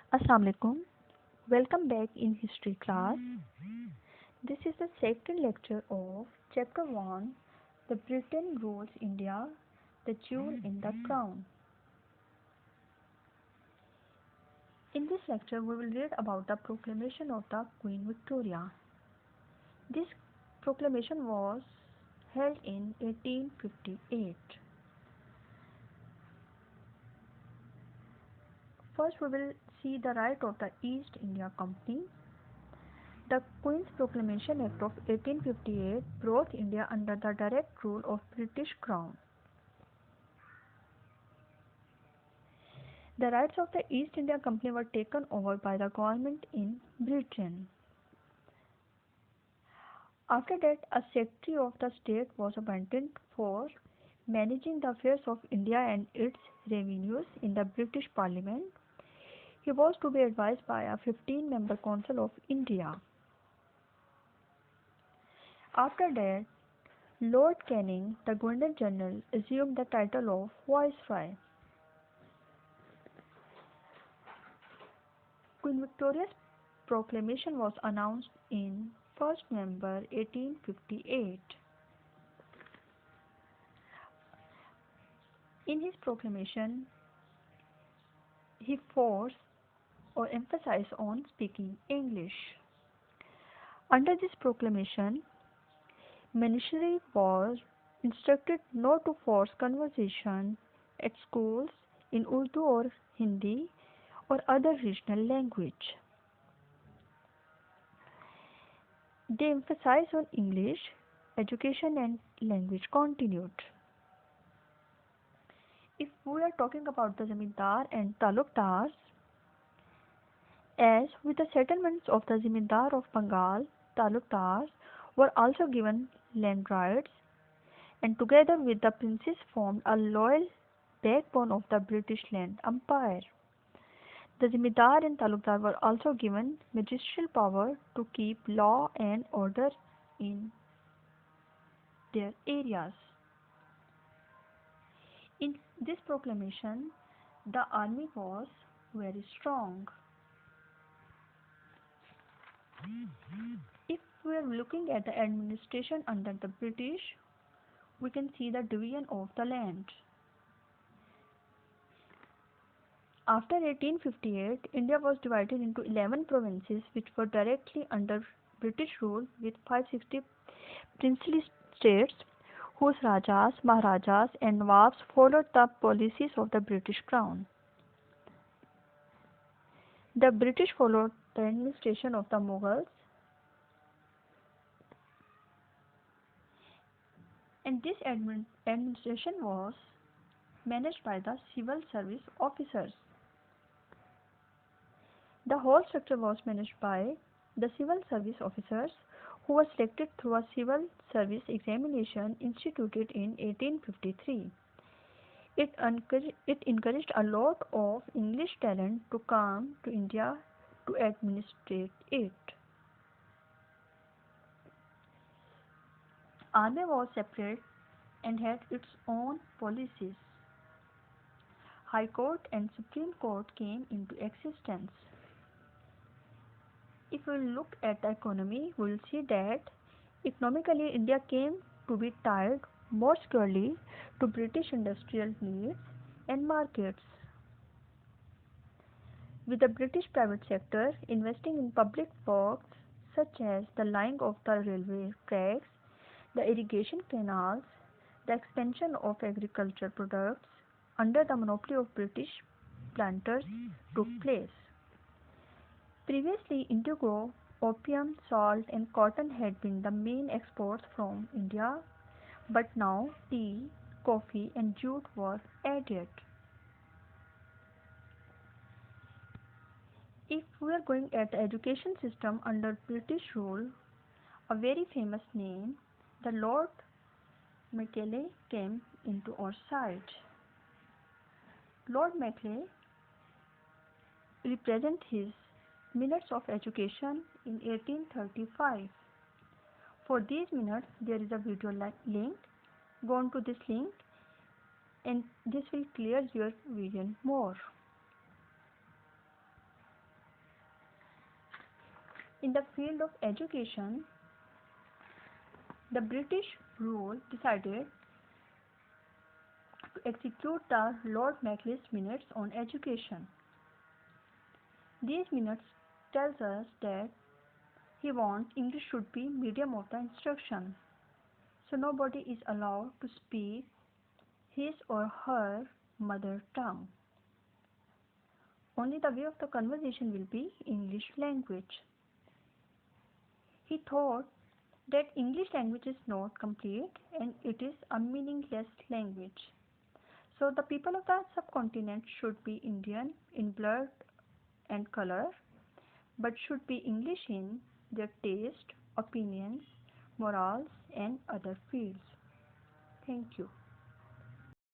Assalamualaikum. Welcome back in history class. This is the second lecture of chapter 1, The Britain Rules India, the Jewel in the Crown. In this lecture we will read about the proclamation of the Queen Victoria. This proclamation was held in 1858. First we will see the right of the East India Company. The Queen's Proclamation Act of 1858 brought India under the direct rule of British Crown. The rights of the East India Company were taken over by the government in Britain. After that, a Secretary of the State was appointed for managing the affairs of India and its revenues in the British Parliament. He was to be advised by a 15-member Council of India. After that, Lord Canning, the Governor General, assumed the title of Viceroy. Queen Victoria's proclamation was announced in 1st November 1858. In his proclamation, he forced or emphasized on speaking English. Under this proclamation, ministry was instructed not to force conversation at schools in Urdu or Hindi or other regional language. They emphasized on English, education and language continued. If we are talking about the Zamindar and Talukdars, as with the settlements of the Zamindar of Bengal, Talukdars were also given land rights and together with the princes formed a loyal backbone of the British land empire. The Zamindar and Talukdar were also given magisterial power to keep law and order in their areas. In this proclamation, the army was very strong. If we are looking at the administration under the British, we can see the division of the land. After 1858, India was divided into 11 provinces which were directly under British rule with 560 princely states whose Rajas, Maharajas and Nawabs followed the policies of the British Crown. The British followed the administration of the Mughals and this administration was managed by the civil service officers. The whole structure was managed by the civil service officers who were selected through a civil service examination instituted in 1853. It encouraged a lot of English talent to come to India to administrate it. Army was separate and had its own policies. High Court and Supreme Court came into existence. If we look at the economy, we will see that economically India came to be tied more securely to British industrial needs and markets. With the British private sector investing in public works such as the laying of the railway tracks, the irrigation canals, the expansion of agricultural products under the monopoly of British planters took place. Previously, indigo, opium, salt and cotton had been the main exports from India, but now tea, coffee and jute were added. If we are going at the education system under British rule, a very famous name, the Lord Macaulay came into our sight. Lord Macaulay represents his minutes of education in 1835. For these minutes, there is a video link. Go on to this link and this will clear your vision more. In the field of education, the British rule decided to execute the Lord Macaulay minutes on education. These minutes tells us that he wants English should be medium of the instruction. So nobody is allowed to speak his or her mother tongue. Only the way of the conversation will be English language. He thought that English language is not complete and it is a meaningless language. So the people of the subcontinent should be Indian in blood and color, but should be English in their taste, opinions, morals, and other fields. Thank you.